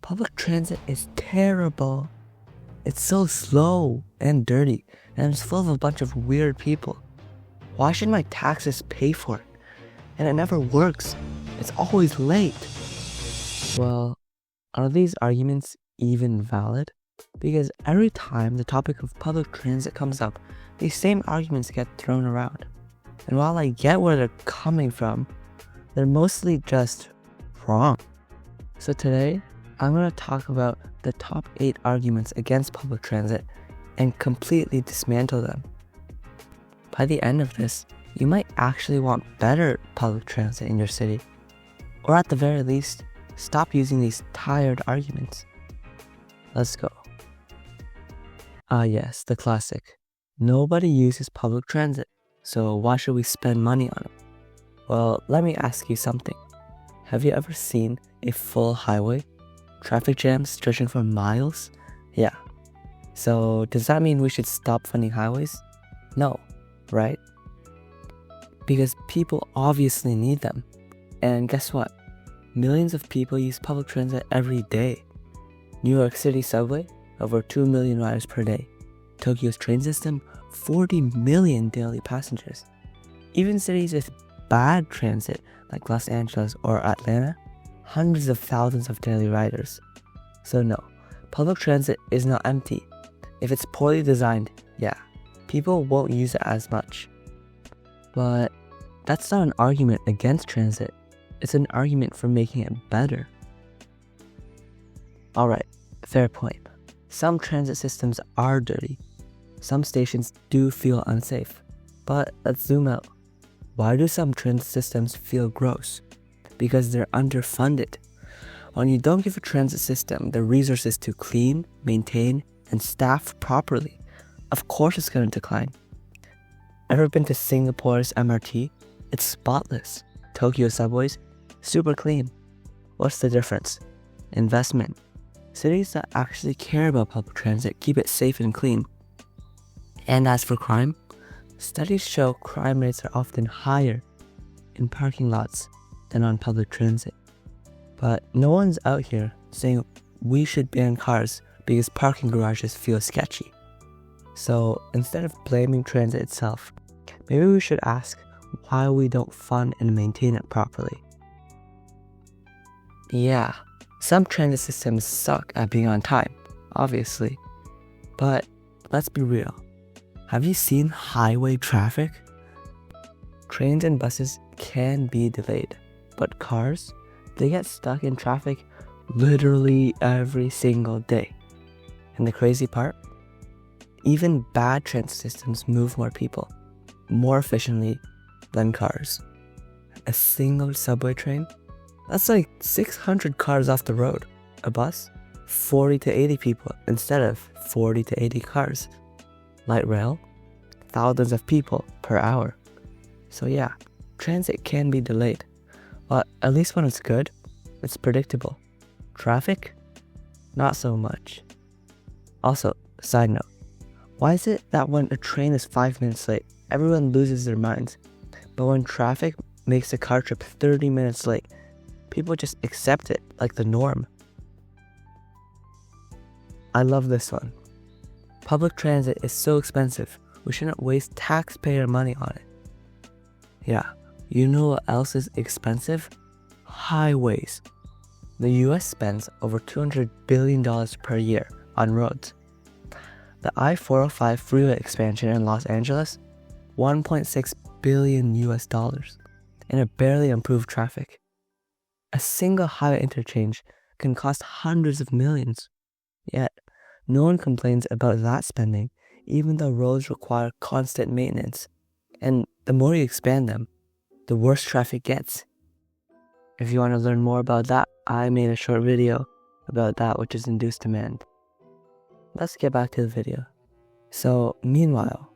Public transit is terrible. It's so slow and dirty, and it's full of a bunch of weird people. Why should my taxes pay for it? And it never works. It's always late. Well, are these arguments even valid? Because every time the topic of public transit comes up, these same arguments get thrown around. And while I get where they're coming from, they're mostly just wrong. So today, I'm going to talk about the top 8 arguments against public transit and completely dismantle them. By the end of this, you might actually want better public transit in your city. Or at the very least, stop using these tired arguments. Let's go. Yes, the classic. Nobody uses public transit, so why should we spend money on it? Well, let me ask you something. Have you ever seen a full highway? Traffic jams stretching for miles? Yeah. So does that mean we should stop funding highways? No, right? Because people obviously need them. And guess what? Millions of people use public transit every day. New York City subway, over 2 million riders per day. Tokyo's train system, 40 million daily passengers. Even cities with bad transit like Los Angeles or Atlanta, hundreds of thousands of daily riders. So no, public transit is not empty. If it's poorly designed, yeah, people won't use it as much. But that's not an argument against transit. It's an argument for making it better. Alright, fair point. Some transit systems are dirty. Some stations do feel unsafe. But let's zoom out. Why do some transit systems feel gross? Because they're underfunded. When you don't give a transit system the resources to clean, maintain, and staff properly, of course it's going to decline. Ever been to Singapore's MRT? It's spotless. Tokyo subways? Super clean. What's the difference? Investment. Cities that actually care about public transit keep it safe and clean. And as for crime, studies show crime rates are often higher in parking lots than on public transit. But no one's out here saying we should ban cars because parking garages feel sketchy. So instead of blaming transit itself, maybe we should ask why we don't fund and maintain it properly. Yeah, some transit systems suck at being on time, obviously. But let's be real. Have you seen highway traffic? Trains and buses can be delayed, but cars, they get stuck in traffic literally every single day. And the crazy part? Even bad transit systems move more people, more efficiently than cars. A single subway train? That's like 600 cars off the road. A bus? 40 to 80 people instead of 40 to 80 cars. Light rail? Thousands of people per hour. So yeah, transit can be delayed. But at least when it's good, it's predictable. Traffic? Not so much. Also, side note. Why is it that when a train is 5 minutes late, everyone loses their minds? But when traffic makes a car trip 30 minutes late, people just accept it like the norm. I love this one. Public transit is so expensive, we shouldn't waste taxpayer money on it. Yeah, you know what else is expensive? Highways. The US spends over $200 billion per year on roads. The I-405 freeway expansion in Los Angeles, $1.6 billion US, and it barely improved traffic. A single highway interchange can cost hundreds of millions. Yet, no one complains about that spending, even though roads require constant maintenance. And the more you expand them, the worse traffic gets. If you want to learn more about that, I made a short video about that, which is induced demand. Let's get back to the video. So, meanwhile,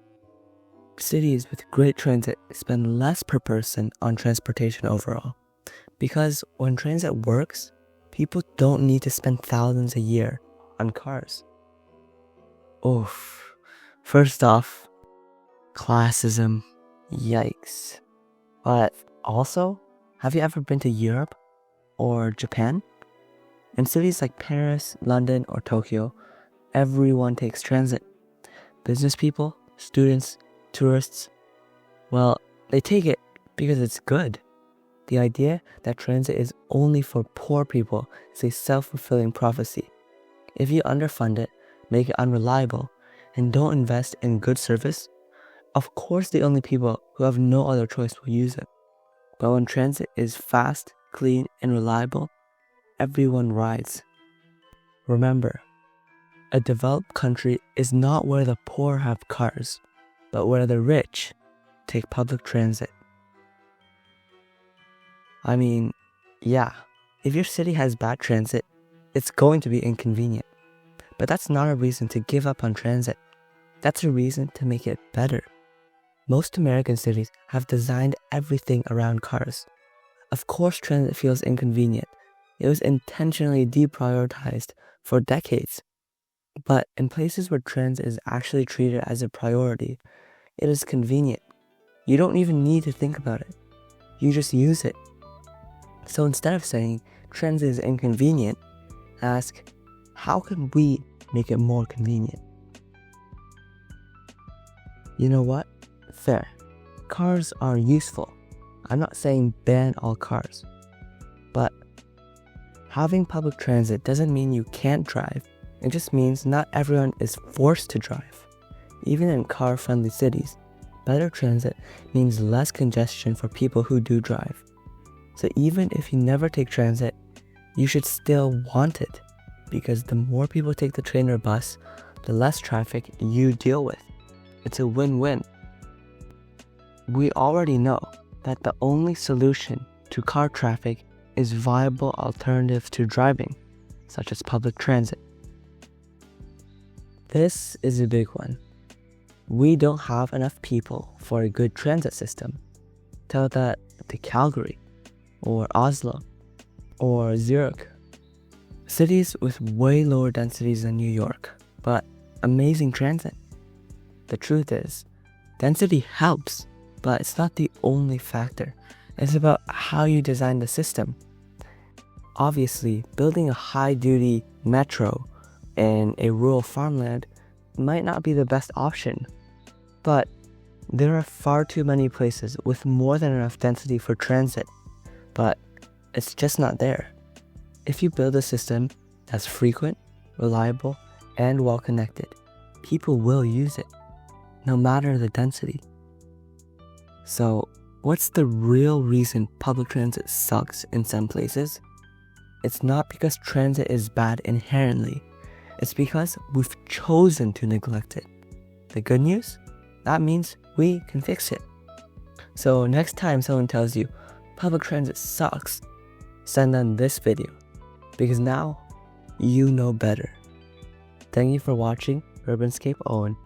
cities with great transit spend less per person on transportation overall. Because when transit works, people don't need to spend thousands a year on cars. Oof. First off, classism. Yikes. But also, have you ever been to Europe or Japan? In cities like Paris, London, or Tokyo, everyone takes transit. Business people, students, tourists, well, they take it because it's good. The idea that transit is only for poor people is a self-fulfilling prophecy. If you underfund it, make it unreliable, and don't invest in good service, of course the only people who have no other choice will use it. But when transit is fast, clean, and reliable, everyone rides. Remember, a developed country is not where the poor have cars, but where the rich take public transit. I mean, yeah, if your city has bad transit, it's going to be inconvenient. But that's not a reason to give up on transit. That's a reason to make it better. Most American cities have designed everything around cars. Of course, transit feels inconvenient. It was intentionally deprioritized for decades. But in places where transit is actually treated as a priority, it is convenient. You don't even need to think about it. You just use it. So instead of saying transit is inconvenient, ask, how can we make it more convenient? You know what? Fair. Cars are useful. I'm not saying ban all cars. But having public transit doesn't mean you can't drive. It just means not everyone is forced to drive. Even in car-friendly cities, better transit means less congestion for people who do drive. So even if you never take transit, you should still want it, because the more people take the train or bus, the less traffic you deal with. It's a win-win. We already know that the only solution to car traffic is viable alternatives to driving, such as public transit. This is a big one. We don't have enough people for a good transit system. Tell that to Calgary, or Oslo, or Zurich. Cities with way lower densities than New York, but amazing transit. The truth is, density helps, but it's not the only factor. It's about how you design the system. Obviously, building a high-duty metro in a rural farmland might not be the best option, but there are far too many places with more than enough density for transit, but it's just not there. If you build a system that's frequent, reliable, and well-connected, people will use it, no matter the density. So, what's the real reason public transit sucks in some places? It's not because transit is bad inherently. It's because we've chosen to neglect it. The good news? That means we can fix it. So next time someone tells you public transit sucks, send them this video, because now you know better. Thank you for watching Urbanscape Owen.